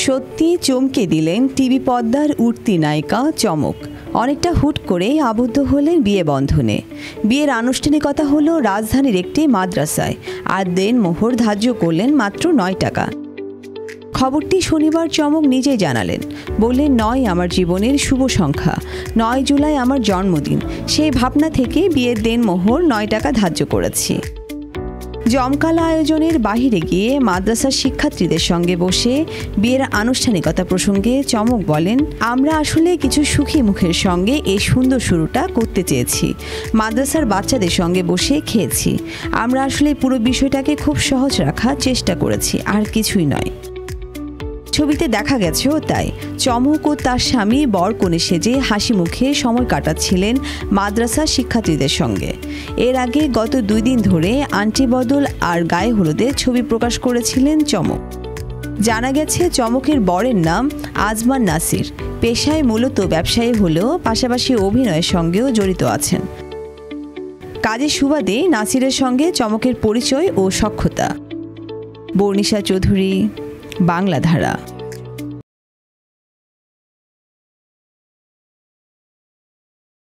সত্যি চমকে দিলেন টিভি পর্দার উঠতি নায়িকা চমক। অনেকটা হুট করে আবদ্ধ হলেন বিয়ে বন্ধনে। বিয়ের আনুষ্ঠানিকতা হলো রাজধানীর একটি মাদ্রাসায়, আর দেনমোহর ধার্য করলেন মাত্র 9 টাকা। খবরটি শনিবার চমক নিজেই জানালেন। বললেন, 9 আমার জীবনের শুভ সংখ্যা, 9 জুলাই আমার জন্মদিন। সেই ভাবনা থেকে বিয়ের দেনমোহর 9 টাকা ধার্য করেছি। জমকালা আয়োজনের বাহিরে গিয়ে মাদ্রাসার শিক্ষার্থীদের সঙ্গে বসে বিয়ের আনুষ্ঠানিকতা প্রসঙ্গে চমক বলেন, আমরা আসলে কিছু সুখী মুখের সঙ্গে এই সুন্দর শুরুটা করতে চেয়েছি। মাদ্রাসার বাচ্চাদের সঙ্গে বসে খেয়েছি। আমরা আসলে পুরো বিষয়টাকে খুব সহজ রাখার চেষ্টা করেছি, আর কিছুই নয়। ছবিতে দেখা গেছেও তাই। চমক ও তার স্বামী বরকনে সেজে হাসি মুখে সময় কাটাচ্ছিলেন মাদ্রাসার শিক্ষার্থীদের সঙ্গে। এর আগে গত 2 দিন ধরে আন্টি বদল আর গায়ে হলুদের ছবি প্রকাশ করেছিলেন চমক। জানা গেছে চমকের বরের নাম আজমান নাসির। পেশায় মূলত ব্যবসায়ী হলেও পাশাপাশি অভিনয়ের সঙ্গেও জড়িত আছেন। কাজের সুবাদে নাসিরের সঙ্গে চমকের পরিচয় ও সখ্যতা। বর্ণিশা চৌধুরী, বাংলা ধারা।